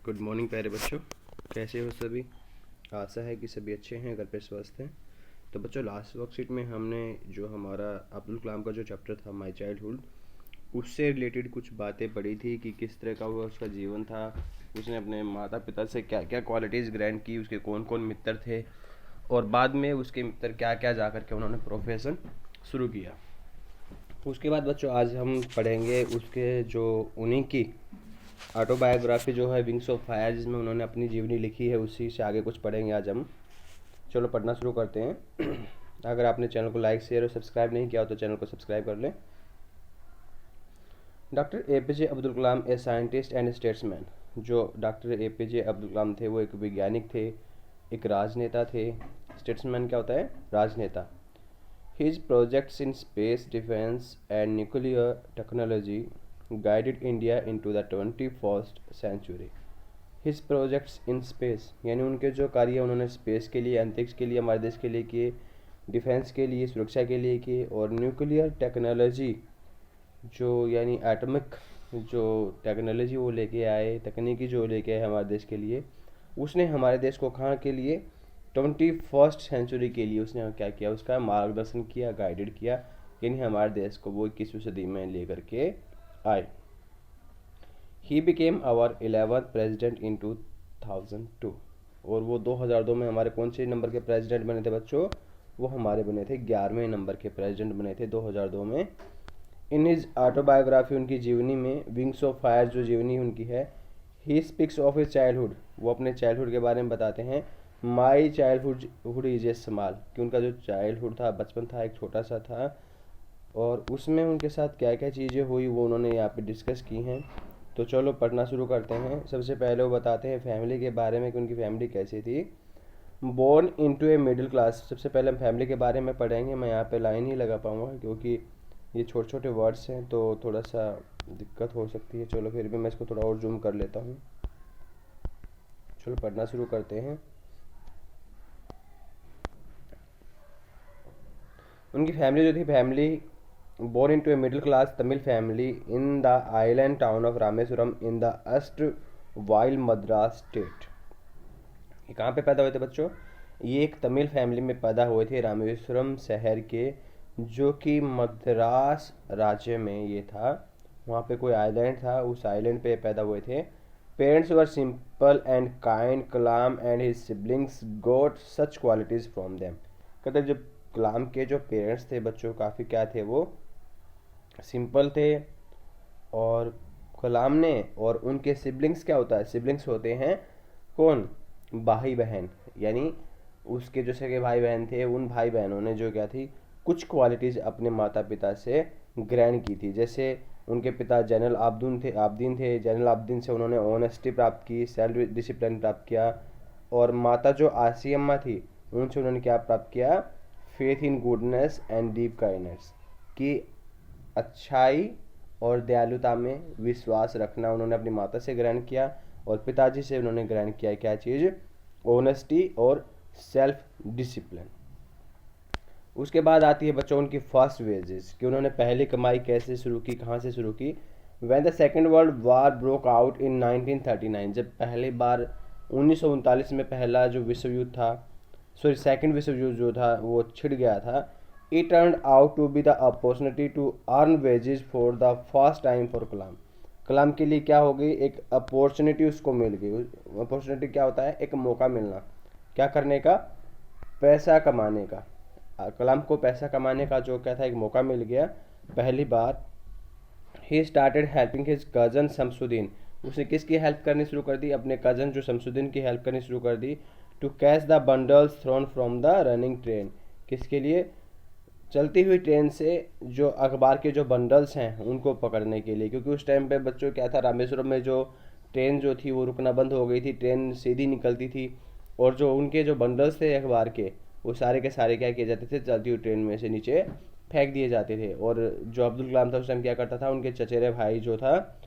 Good morning प्यारे बच्चों, कैसे हो सभी। आशा है कि सभी अच्छे हैं, घर पे स्वस्थ हैं। तो बच्चों, लास्ट वर्कशीट में हमने जो हमारा अब्दुल कलाम का जो चैप्टर था माय चाइल्डहुड, उससे रिलेटेड कुछ बातें पढ़ी थी कि किस तरह का वो उसका जीवन था, उसने अपने माता पिता से क्या क्या क्वालिटीज़ ग्रैंड की, उसके कौन कौन मित्र थे और बाद में उसके मित्र क्या क्या जा कर के उन्होंने प्रोफेशन शुरू किया। उसके बाद बच्चों आज हम पढ़ेंगे उसके जो उन्हीं की ऑटोबायोग्राफी जो है विंग्स ऑफ फायर, जिसमें उन्होंने अपनी जीवनी लिखी है, उसी से आगे कुछ पढ़ेंगे आज हम। चलो पढ़ना शुरू करते हैं। अगर आपने चैनल को लाइक शेयर और सब्सक्राइब नहीं किया हो तो चैनल को सब्सक्राइब कर लें। Doctor APJ Abdul Kalam a scientist and statesman. जो डॉक्टर एपीजे अब्दुल कलाम थे वो एक वैज्ञानिक थे, एक राजनेता थे। स्टेट्समैन क्या होता है? राजनेता। His projects in space, defense and nuclear technology guided India into the 21st century. His projects in space यानी उनके जो कार्य उन्होंने स्पेस के लिए, अंतरिक्ष के लिए, हमारे देश के लिए किए, डिफेंस के लिए, सुरक्षा के लिए किए, और न्यूक्लियर टेक्नोलॉजी जो यानी एटॉमिक जो टेक्नोलॉजी वो लेके आए, तकनीकी जो लेके आए हमारे देश के लिए, उसने हमारे देश को कहाँ के लिए 21st सेंचुरी के लिए उसने क्या किया, उसका मार्गदर्शन किया, गाइडेड किया, यानी हमारे देश को वो 21वीं सदी में लेकर के आए। He became our 11th president in 2002। और वो 2002 में हमारे कौन से नंबर के प्रेजिडेंट बने थे बच्चों? वो हमारे बने थे 11वें नंबर के प्रेजिडेंट बने थे 2002 में। इन हिज ऑटोबायोग्राफी, उनकी जीवनी में, विंग्स ऑफ फायर जो जीवनी उनकी है, he speaks of his childhood, वो अपने चाइल्डहुड के बारे में बताते हैं। My childhood is a small, कि उनका जो चाइल्डहुड था, बचपन था, एक छोटा सा था, और उसमें उनके साथ क्या क्या चीज़ें हुई वो उन्होंने यहाँ पे डिस्कस की हैं। तो चलो पढ़ना शुरू करते हैं। सबसे पहले वो बताते हैं फैमिली के बारे में कि उनकी फैमिली कैसी थी। Born into a middle class, सबसे पहले हम फैमिली के बारे में पढ़ेंगे। मैं यहाँ पे लाइन ही लगा पाऊँगा क्योंकि ये छोटे छोटे वर्ड्स हैं तो थोड़ा सा दिक्कत हो सकती है। चलो फिर भी मैं इसको थोड़ा और जूम कर लेता हूँ। चलो पढ़ना शुरू करते हैं। उनकी फैमिली जो थी, family born into a middle class Tamil family in the island town of Rameswaram in the east while Madras state. ये कहाँ पे पैदा हुए थे बच्चों? ये एक तमिल फैमिली में पैदा हुए थे, रामेश्वरम शहर के, जो कि मद्रास राज्य में ये था। वहाँ पे कोई आइलैंड था, उस आइलैंड पे पैदा हुए थे। Parents were simple and kind. Kalam and his siblings got such qualities from them. कहते जब कलाम के जो पेरेंट्स थे बच्चों, काफ़ी क्या थे, वो सिंपल थे। और कलाम ने और उनके सिबलिंग्स, क्या होता है? सिबलिंग्स होते हैं कौन? भाई बहन, यानी उसके जो सगे भाई बहन थे, उन भाई बहनों ने जो क्या थी, कुछ क्वालिटीज़ अपने माता पिता से ग्रहण की थी। जैसे उनके पिता जनरल आब्दीन थे। जनरल आब्दीन से उन्होंने ऑनेस्टी प्राप्त की, सेल्फ डिसिप्लिन प्राप्त किया। और माता जो आसी अम्मा थी, उनसे उन्होंने क्या प्राप्त किया? Faith in goodness and deep kindness, की अच्छाई और दयालुता में विश्वास रखना उन्होंने अपनी माता से ग्रहण किया। और पिताजी से उन्होंने ग्रहण किया क्या चीज़? ऑनेस्टी और सेल्फ डिसिप्लिन। उसके बाद आती है बच्चों उनकी फर्स्ट वेजेस, कि उन्होंने पहली कमाई कैसे शुरू की, कहाँ से शुरू की। When the second world war broke out in 1939, जब पहली बार 1939 में पहला जो विश्व युद्ध था, सॉरी सेकेंड विश्व युद्ध जो था वो छिड़ गया था। It turned out to be the opportunity to earn wages for the first time for कलाम। कलाम के लिए क्या हो गई? एक अपॉर्चुनिटी उसको मिल गई। अपॉर्चुनिटी क्या होता है? एक मौका मिलना, क्या करने का? पैसा कमाने का। कलाम को पैसा कमाने का जो क्या था, एक मौका मिल गया पहली बार। He started helping his cousin Shamsuddin, उसने किसकी हेल्प करनी शुरू कर दी? अपने कज़न जो शमसुद्दीन की हेल्प करनी शुरू कर दी। To catch the bundles thrown from the running train, किसके लिए? चलती हुई ट्रेन से जो अखबार के जो बंडल्स हैं उनको पकड़ने के लिए। क्योंकि उस टाइम पे बच्चों क्या था, रामेश्वरम में जो ट्रेन जो थी वो रुकना बंद हो गई थी, ट्रेन सीधी निकलती थी, और जो उनके जो बंडल्स थे अखबार के, वो सारे के सारे क्या किए जाते थे? चलती हुई ट्रेन में से नीचे फेंक दिए जाते थे। और जो अब्दुल कलाम था उस टाइम क्या करता था? उनके चचेरे भाई जो था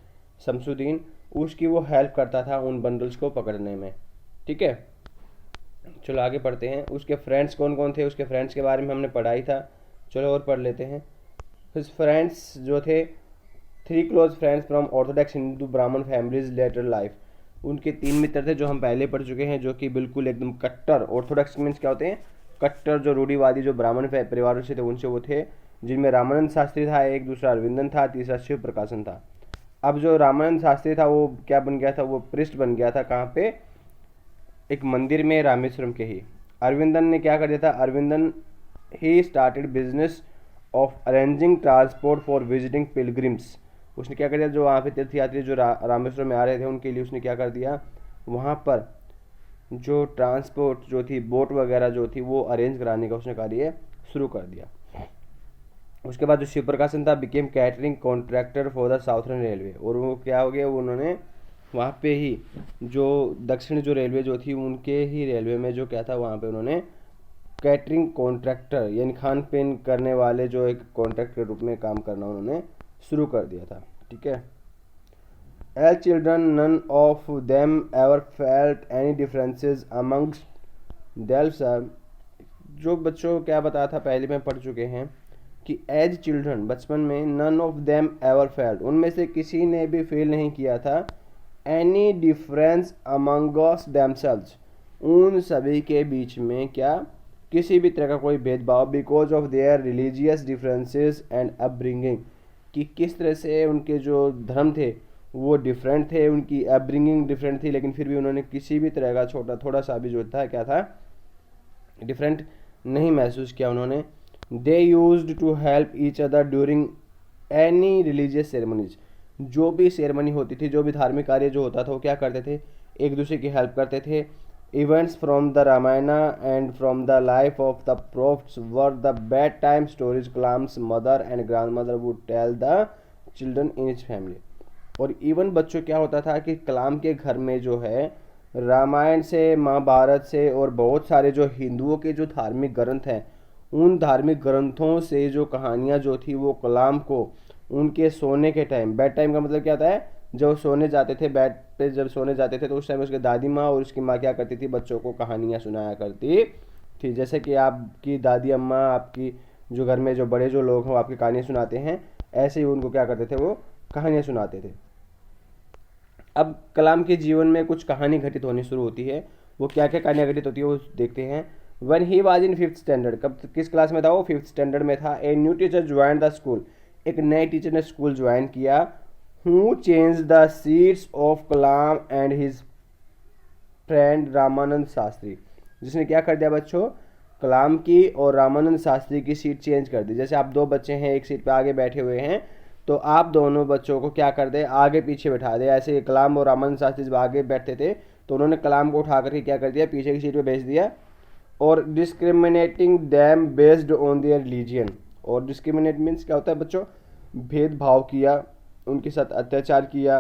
शमसुद्दीन, उसकी वो हेल्प करता था उन बंडल्स को पकड़ने में। ठीक है, चलो आगे पढ़ते हैं। उसके फ्रेंड्स कौन कौन थे? उसके फ्रेंड्स के बारे में हमने पढ़ाई था, चलो और पढ़ लेते हैं। हिज फ्रेंड्स जो थे, 3 close friends from Orthodox Hindu ब्राह्मण फैमिलीज लेटर लाइफ। उनके 3 मित्र थे जो हम पहले पढ़ चुके हैं, जो कि बिल्कुल एकदम कट्टर ऑर्थोडॉक्स मीन्स क्या होते हैं, कट्टर जो रूढ़िवादी जो ब्राह्मण परिवारों से थे उनसे वो थे, जिनमें रामानंद शास्त्री था, एक दूसरा अरविंदन था, तीसरा शिव प्रकाशन था। अब जो रामानंद शास्त्री था वो क्या बन गया था, वो प्रिस्ट बन गया था, कहाँ पे, एक मंदिर में रामेश्वरम के ही। अरविंदन ने क्या कर दिया था, Aravindan he started business of arranging transport for visiting pilgrims. उसने क्या कर दिया, जो वहाँ पे तीर्थयात्री जो रामेश्वरम में आ रहे थे उनके लिए उसने क्या कर दिया, वहाँ पर जो ट्रांसपोर्ट जो थी, बोट वगैरह जो थी वो अरेंज कराने का उसने कार्य शुरू कर दिया। उसके बाद जो शिव प्रकाशन था became catering contractor for the southern railway, और वो क्या हो गया, वो उन्होंने वहाँ पे ही जो दक्षिण जो रेलवे जो थी उनके ही रेलवे में जो क्या था वहाँ पे उन्होंने कैटरिंग कॉन्ट्रैक्टर यानी खान पीन करने वाले जो एक कॉन्ट्रैक्ट के रूप में काम करना उन्होंने शुरू कर दिया था। ठीक है। As children none of them ever felt any differences amongst themselves. जो बच्चों क्या बताया था पहले में पढ़ चुके हैं कि एज चिल्ड्रन बचपन में none of them ever felt, उनमें से किसी ने भी फील नहीं किया था, एनी डिफरेंस अमंगस देमसेल्व्स, उन सभी के बीच में क्या किसी भी तरह का कोई भेदभाव, because of their religious differences and upbringing, कि किस तरह से उनके जो धर्म थे वो डिफरेंट थे, उनकी अपब्रिंगिंग डिफरेंट थी, लेकिन फिर भी उन्होंने किसी भी तरह का छोटा थोड़ा सा भी जो था क्या था डिफरेंट नहीं महसूस किया उन्होंने। They used to help each other during any religious ceremonies, जो भी सेरेमनी होती थी, जो भी धार्मिक कार्य जो होता था वो क्या करते थे, एक दूसरे की हेल्प करते थे। Events from the Ramayana and from the life of the prophets were the bedtime stories Kalam's mother and grandmother would tell the children in his family. और इवन बच्चों क्या होता था कि कलाम के घर में जो है रामायण से, महाभारत से और बहुत सारे जो हिंदुओं के जो धार्मिक ग्रंथ हैं उन धार्मिक ग्रंथों से जो कहानियाँ जो थी वो कलाम को उनके सोने के टाइम, बेड टाइम का मतलब क्या होता है, जब सोने जाते थे बेड पे, जब सोने जाते थे तो उस टाइम उसके दादी माँ और उसकी माँ क्या करती थी, बच्चों को कहानियाँ सुनाया करती थी। जैसे कि आपकी दादी अम्मा, आपकी जो घर में जो बड़े जो लोग हैं वो आपकी कहानियाँ सुनाते हैं, ऐसे ही उनको क्या करते थे, वो कहानियाँ सुनाते थे। अब कलाम के जीवन में कुछ कहानी घटित होनी शुरू होती है, वो क्या क्या कहानियाँ घटित होती है वो देखते हैं। One he was in 5th standard, कब किस क्लास में था वो, 5th स्टैंडर्ड में था। A new teacher join the school, एक नए टीचर ने स्कूल ज्वाइन किया। Who change the seats of Kalam and his friend Ramanand Shastri, जिसने क्या कर दिया बच्चों, कलाम की और रामानंद शास्त्री की सीट चेंज कर दी। जैसे आप दो बच्चे हैं एक सीट पे आगे बैठे हुए हैं, तो आप दोनों बच्चों को क्या कर दे, आगे पीछे बैठा दे। ऐसे कलाम और रामानंद शास्त्री जब आगे बैठते थे तो उन्होंने कलाम को उठा करके क्या कर दिया, पीछे की सीट पे भेज दिया। और discriminating them based on their religion, और डिस्क्रिमिनेट मीन्स क्या होता है बच्चों, भेदभाव किया, उनके साथ अत्याचार किया,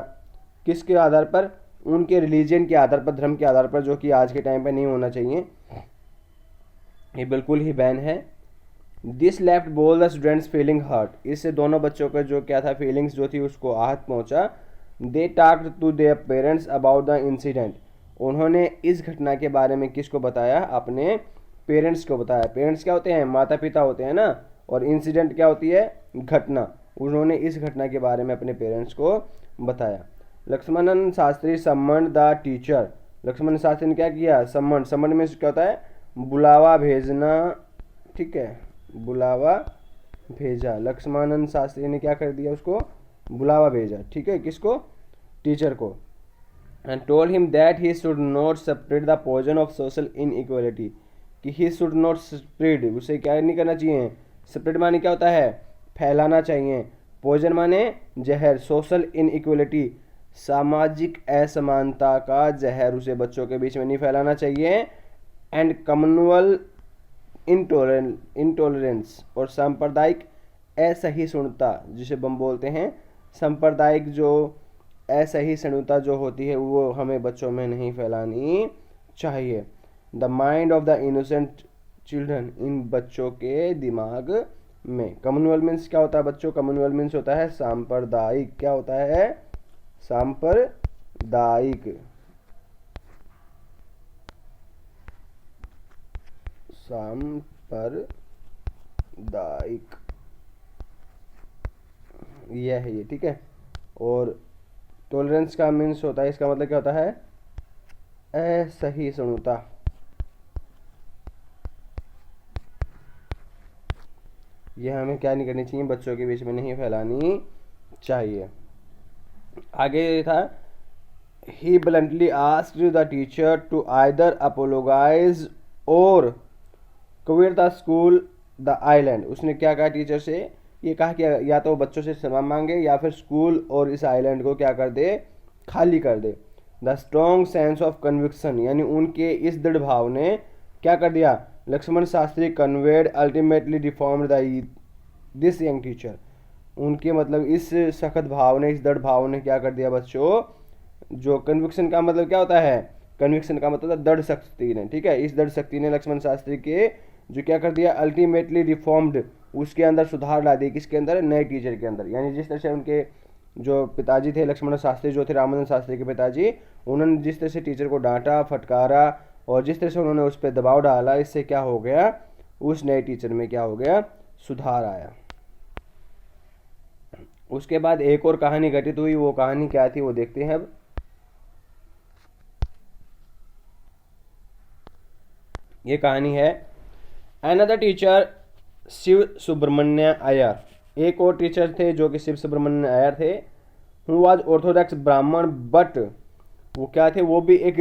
किसके आधार पर, उनके रिलीजन के आधार पर, धर्म के आधार पर, जो कि आज के टाइम पे नहीं होना चाहिए, ये बिल्कुल ही बैन है। दिस लेफ्ट बोल द स्टूडेंट्स फीलिंग हर्ट, इससे दोनों बच्चों का जो क्या था फीलिंग्स जो थी उसको आहत पहुंचा। They talked to their parents about the incident, उन्होंने इस घटना के बारे में किसको बताया, अपने पेरेंट्स को बताया। पेरेंट्स क्या होते हैं, माता पिता होते हैं ना, और इंसिडेंट क्या होती है, घटना। उन्होंने इस घटना के बारे में अपने पेरेंट्स को बताया। लक्ष्मणन शास्त्री सम्मन द टीचर, लक्ष्मण शास्त्री ने क्या किया, सम्मन, सम्मन में क्या होता है, बुलावा भेजना। ठीक है, बुलावा भेजा, लक्ष्मणानंद शास्त्री ने क्या कर दिया, उसको बुलावा भेजा। ठीक है, किसको, टीचर को। And told him that he should not spread the poison of social inequality, कि ही शुड नॉट स्प्रेड, उसे क्या नहीं करना चाहिए, स्प्रेड माने क्या होता है, फैलाना चाहिए, पॉइजन माने जहर, सोशल इनइक्वालिटी सामाजिक असमानता का जहर उसे बच्चों के बीच में नहीं फैलाना चाहिए। एंड कम्युनल इंटॉलरेंस, और सांप्रदायिक असहिष्णुता, जिसे हम बोलते हैं सांप्रदायिक जो असहिष्णुता जो होती है वो हमें बच्चों में नहीं फैलानी चाहिए। The mind of the innocent children, इन बच्चों के दिमाग में। कम्युनल मीन्स क्या होता है बच्चों, कम्युनल मीन्स होता है सांप्रदायिक, क्या होता है, सांप्रदायिक, सांप्रदायिक, यह है ये। ठीक है, और टॉलरेंस का मीन्स होता है, इसका मतलब क्या होता है, असहिष्णुता। यह हमें क्या नहीं करनी चाहिए, बच्चों के बीच में नहीं फैलानी चाहिए। आगे था, he bluntly asked the teacher to either apologise or quit the school the island. उसने क्या कहा टीचर से, ये कहा कि या तो बच्चों से क्षमा मांगे या फिर स्कूल और इस आइलैंड को क्या कर दे, खाली कर दे। The strong sense of conviction, यानी उनके इस दृढ़ भाव ने क्या कर दिया, Lakshman Shastri conveyed ultimately reformed this young teacher. उनके मतलब इस सख्त भाव ने, इस दृढ़ भाव ने क्या कर दिया बच्चों, जो कन्विक्शन का मतलब क्या होता है, कन्विक्शन का मतलब दृढ़ शक्ति ने, ठीक है, इस दृढ़ शक्ति ने लक्ष्मण शास्त्री के जो क्या कर दिया, अल्टीमेटली रिफॉर्म्ड, उसके अंदर सुधार ला दी। किसके अंदर, नए टीचर के अंदर। यानी जिस तरह से उनके जो पिताजी थे, लक्ष्मण शास्त्री जो थे रामानंद शास्त्री के पिताजी, उन्होंने जिस तरह से टीचर को डांटा, फटकारा और जिस तरह से उन्होंने उस पर दबाव डाला, इससे क्या हो गया, उस नए टीचर में क्या हो गया, सुधार आया। उसके बाद एक और कहानी घटित हुई, वो कहानी क्या थी वो देखते हैं अब। ये कहानी है अनदर टीचर शिव सुब्रमण्य अय्यर। एक और टीचर थे जो कि शिव सुब्रमण्य अय्यर थे। हु वाज ऑर्थोडॉक्स ब्राह्मण, बट वो क्या थे, वो भी एक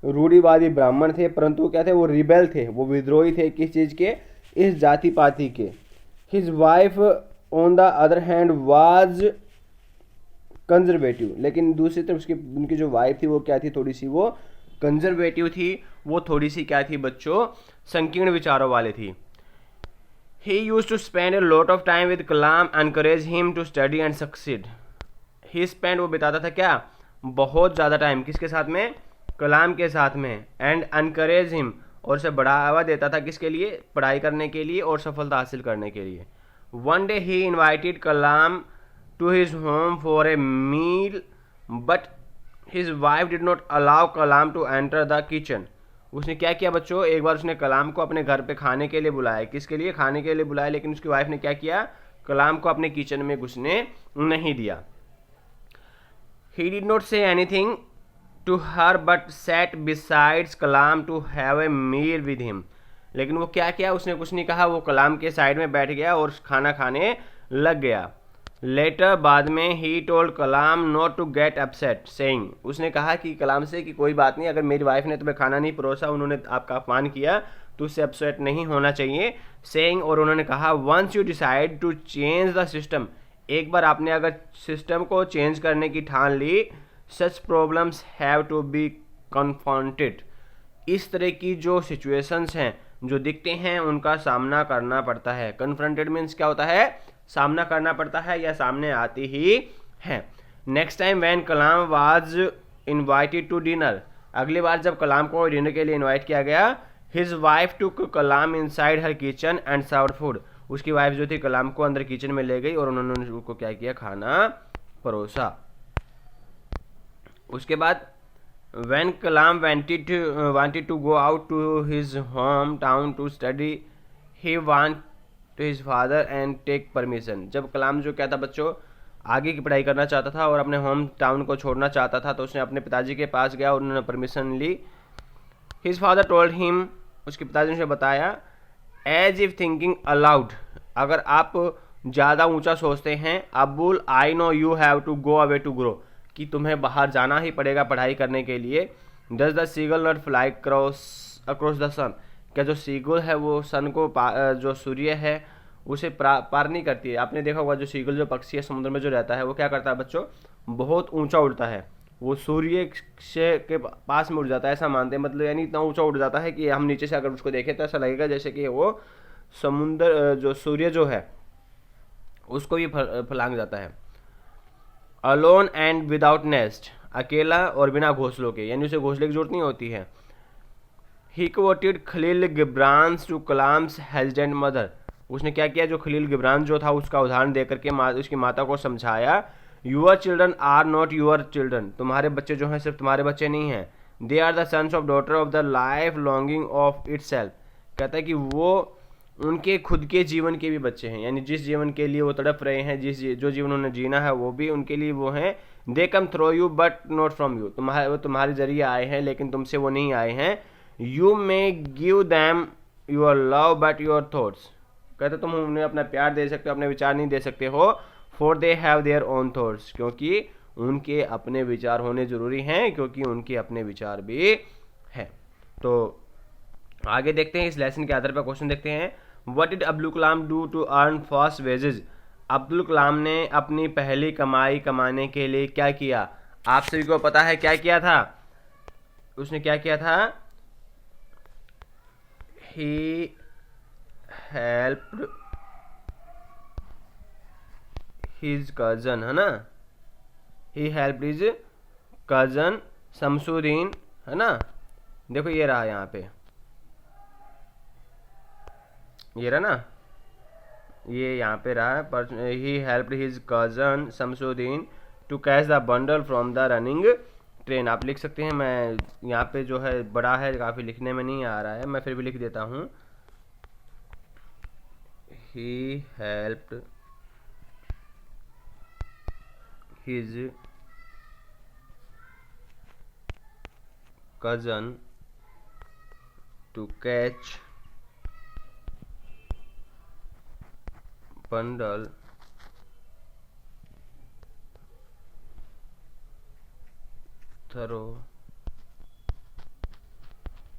रूढ़िवादी ब्राह्मण थे, परंतु क्या थे, वो रिबेल थे, वो विद्रोही थे। किस चीज़ के, इस जाति पाति के। His wife on the other hand was conservative, लेकिन दूसरी तरफ उसकी उनकी जो वाइफ थी वो क्या थी, थोड़ी सी वो कंजर्वेटिव थी, वो थोड़ी सी क्या थी बच्चों, संकीर्ण विचारों वाले थी। He used to spend a lot of time with Kalam, encourage him to study and succeed. He spent, वो बिताता था क्या, बहुत ज़्यादा टाइम किसके साथ में, कलाम के साथ में, एंड encourage him, और उसे बढ़ावा देता था किसके लिए, पढ़ाई करने के लिए और सफलता हासिल करने के लिए। One day he invited Kalam to his home for a meal, but his wife did not allow Kalam to enter the kitchen. उसने क्या किया बच्चों, एक बार उसने कलाम को अपने घर पे खाने के लिए बुलाया, किसके लिए, खाने के लिए बुलाया, लेकिन उसकी वाइफ ने क्या किया, कलाम को अपने किचन में घुसने नहीं दिया। He did not say anything to her but sat beside Kalam to have a meal with him. लेकिन वो क्या किया, उसने कुछ नहीं कहा, वो कलाम के साइड में बैठ गया और खाना खाने लग गया। लेटर, बाद में, he told Kalam not to get upset, saying, उसने कहा कि कलाम से कि कोई बात नहीं, अगर मेरी वाइफ ने तुम्हें खाना नहीं परोसा, उन्होंने आपका अपमान किया, तो उससे अपसेट नहीं होना चाहिए। सेइंग, और उन्होंने कहा, once you decide to change the system, एक बार आपने अगर सिस्टम को चेंज करने की ठान ली, such problems have to be confronted, इस तरह की जो सिचुएशंस हैं, जो दिखते हैं, उनका सामना करना पड़ता है। कन्फ्रंटेड मीन्स क्या होता है, सामना करना पड़ता है या सामने आती ही है। Next time when Kalam was invited to dinner, अगली बार जब कलाम को डिनर के लिए इनवाइट किया गया, his wife took Kalam inside her kitchen and served food, उसकी वाइफ जो थी कलाम को अंदर किचन में ले गई और उन्होंने उसको क्या किया, खाना परोसा। उसके बाद when Kalam wanted to go out to his hometown to study, he went to his father and take permission. जब कलाम जो क्या था बच्चों, आगे की पढ़ाई करना चाहता था और अपने होम टाउन को छोड़ना चाहता था, तो उसने अपने पिताजी के पास गया और उन्होंने परमिशन ली। His father told him, उसके पिताजी ने उसे बताया, as if thinking aloud, अगर आप ज़्यादा ऊंचा सोचते हैं, Abul, I know you have to go away to grow, कि तुम्हें बाहर जाना ही पड़ेगा पढ़ाई करने के लिए। Does the seagull not fly across the sun, क्या जो सीगल है वो सन को जो सूर्य है उसे पार नहीं करती है। आपने देखा होगा जो सीगल जो पक्षी है समुद्र में जो रहता है वो क्या करता है बच्चों, बहुत ऊंचा उड़ता है, वो सूर्य से के पास में उड़ जाता है, ऐसा मानते हैं, मतलब यानी इतना ऊंचा उड़ जाता है कि हम नीचे से अगर उसको देखें तो ऐसा लगेगा जैसे कि वो समुद्र जो सूर्य जो है उसको भी फलांग जाता है। अलोन एंड विदाउट नेस्ट, अकेला और बिना घोंसलों के, यानी उसे घोंसले की जरूरत नहीं होती है। He quoted Khalil Gibran to Kalam's hesitant mother, उसने क्या किया, जो खलील गिब्रान जो था उसका उदाहरण देकर के उसकी माता को समझाया। Your children are not your children, तुम्हारे बच्चे जो हैं सिर्फ तुम्हारे बच्चे नहीं हैं। They are the sons of daughter of the life longing of itself, कहता है कि वो उनके खुद के जीवन के भी बच्चे हैं, यानी जिस जीवन के लिए वो तड़प रहे हैं, जो जीवन उन्होंने जीना है वो भी उनके लिए वो हैं। They come through you but not from you, वो तुम्हारे जरिए आए हैं लेकिन तुमसे वो नहीं आए हैं। You may give them your love but your thoughts, कहते तुम उन्हें अपना प्यार दे सकते हो, अपने विचार नहीं दे सकते हो। For they have their own thoughts, क्योंकि उनके अपने विचार होने जरूरी हैं, क्योंकि उनके अपने विचार भी हैं। तो आगे देखते हैं, इस लेसन के आधार पर क्वेश्चन देखते हैं। What did Abdul Kalam do to earn first wages, Abdul Kalam ने अपनी पहली कमाई कमाने के लिए क्या किया? आप सभी को पता है क्या किया था, उसने क्या किया था? ही हेल्प्ड हिज कजन, है ना, ही हेल्प्ड हिज कजन शमसुद्दीन, है ना। देखो ये रहा यहाँ पे, ये रहा ना, ये यहाँ पे रहा पर he helped his cousin Shamsuddin to catch the bundle from the running train. आप लिख सकते हैं, मैं यहाँ पे जो है बड़ा है काफ़ी, लिखने में नहीं आ रहा है, मैं फिर भी लिख देता हूँ। ही helped his cousin to catch bundle through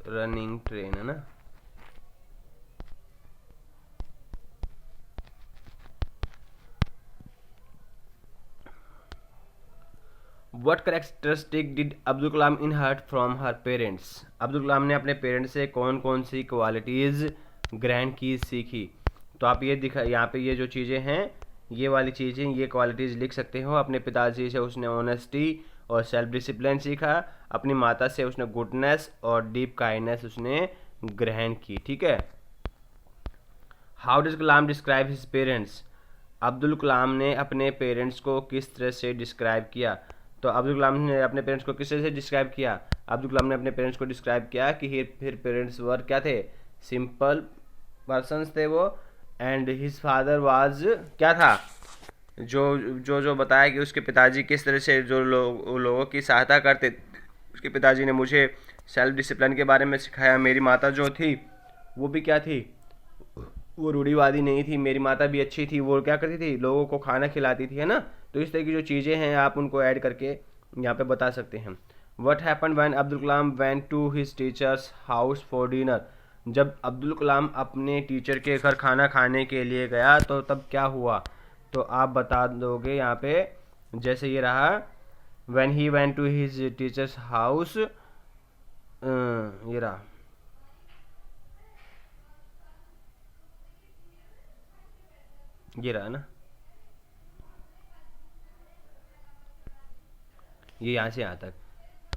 running train, है ना। What characteristic did Abdul Kalam inherit from her parents? Abdul Kalam ने अपने पेरेंट्स से कौन कौन सी क्वालिटीज़ ग्रहण की सीखी? तो आप ये दिखा, यहाँ पे ये जो चीज़ें हैं, ये वाली चीज़ें, ये क्वालिटीज़ लिख सकते हो। अपने पिताजी से उसने ऑनेस्टी और सेल्फ डिसिप्लिन सीखा, अपनी माता से उसने गुडनेस और डीप काइंडनेस उसने ग्रहण की, ठीक है। How does Kalam describe his parents? Abdul Kalam ने अपने पेरेंट्स को किस तरह से डिस्क्राइब किया? तो अब्दुल कलाम ने अपने पेरेंट्स को किस तरह से डिस्क्राइब किया? अब्दुल कलाम ने अपने पेरेंट्स को डिस्क्राइब किया कि फिर पेरेंट्स वर क्या थे? सिंपल पर्सन्स थे वो। एंड हिज फादर वाज क्या था? जो बताया कि उसके पिताजी किस तरह से जो लोगों की सहायता करते। उसके पिताजी ने मुझे सेल्फ डिसिप्लिन के बारे में सिखाया। मेरी माता जो थी वो भी क्या थी? वो रूढ़िवादी नहीं थी। मेरी माता भी अच्छी थी, वो क्या करती थी? लोगों को खाना खिलाती थी, है ना। तो इस तरह की जो चीज़ें हैं आप उनको ऐड करके यहाँ पे बता सकते हैं। What happened when Abdul Kalam went to his teacher's house for dinner? जब अब्दुल कलाम अपने टीचर के घर खाना खाने के लिए गया तो तब क्या हुआ? तो आप बता दोगे यहाँ पे, जैसे ये रहा, when he went to his teacher's house, ये रहा, ये रहा ना, ये यहाँ से यहाँ तक।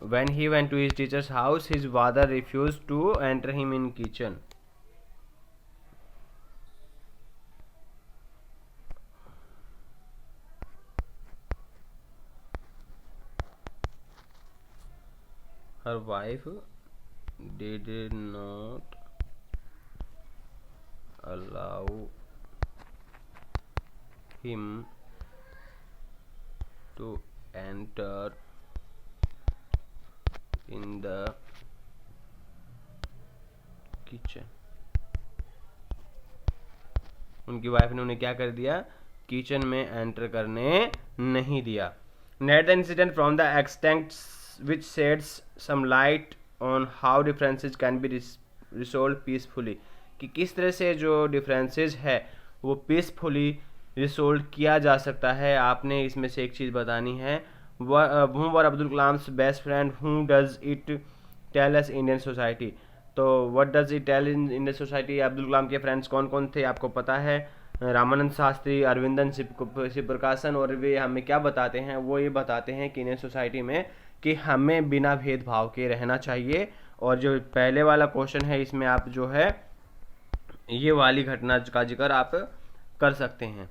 When he went to his teacher's house, his father refused to enter him in kitchen. Her wife did not allow him to enter in the kitchen. उनकी वाइफ ने उन्हें क्या कर दिया? किचन में एंटर करने नहीं दिया। Note the incident from the extent which sheds some light on how differences can be resolve peacefully, कि किस तरह से जो डिफरेंसेस है वो पीसफुली रिसोल्व किया जा सकता है। आपने इसमें से एक चीज़ बतानी है। whom were Abdul Kalam's best friend, whom does it tell us Indian society? तो what does it tell in Indian society? Abdul Kalam के फ्रेंड्स कौन कौन थे आपको पता है? रामानंद शास्त्री, अरविंदन शिवप्रकाशन। और वे हमें क्या बताते हैं? वो ये बताते हैं कि इंडियन सोसाइटी में कि हमें बिना भेदभाव के रहना चाहिए। और जो पहले वाला क्वेश्चन है इसमें आप जो है ये वाली घटना का जिक्र आप कर सकते हैं।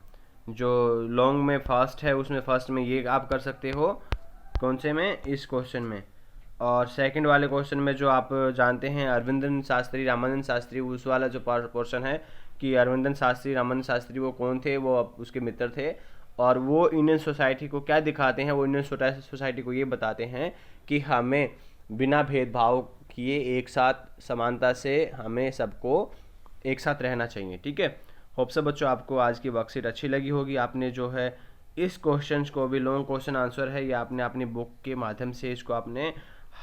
जो लॉन्ग में फर्स्ट है उसमें फर्स्ट में ये आप कर सकते हो, कौन से में? इस क्वेश्चन में। और सेकंड वाले क्वेश्चन में जो आप जानते हैं अरविंदन शास्त्री, रामानंद शास्त्री, उस वाला जो पोर्शन है कि अरविंदन शास्त्री, रामानंद शास्त्री वो कौन थे, वो उसके मित्र थे, और वो इंडियन सोसाइटी को क्या दिखाते हैं, वो इंडियन सोसाइटी को ये बताते हैं कि हमें बिना भेदभाव किए एक साथ समानता से हमें सबको एक साथ रहना चाहिए। ठीक है, होप से बच्चों आपको आज की वर्कशीट अच्छी लगी होगी। आपने जो है इस क्वेश्चंस को भी, लॉन्ग क्वेश्चन आंसर है, ये आपने अपनी बुक के माध्यम से इसको आपने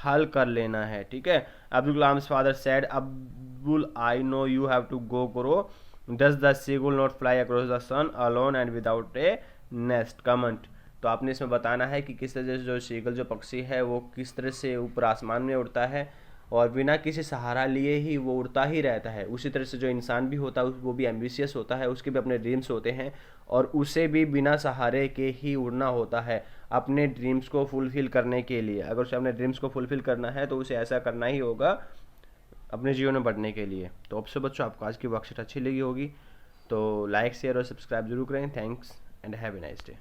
हल कर लेना है। ठीक है, Abdul Kalam's father said, Abdul I know you have to go करो, does the seagull not fly across the sun alone and without a nest, comment. तो आपने इसमें बताना है कि किस तरह से जो सीगल, जो पक्षी है, वो किस तरह से ऊपर आसमान में उड़ता है और बिना किसी सहारा लिए ही वो उड़ता ही रहता है। उसी तरह से जो इंसान भी होता है वो भी एम्बिशियस होता है, उसके भी अपने ड्रीम्स होते हैं और उसे भी बिना सहारे के ही उड़ना होता है अपने ड्रीम्स को फुलफिल करने के लिए। अगर उसे अपने ड्रीम्स को फुलफिल करना है तो उसे ऐसा करना ही होगा अपने जीवन में बढ़ने के लिए। तो अब से बच्चों आपको आज की वर्कशीट अच्छी लगी होगी तो लाइक, शेयर और सब्सक्राइब जरूर करें। Thanks and have a nice day.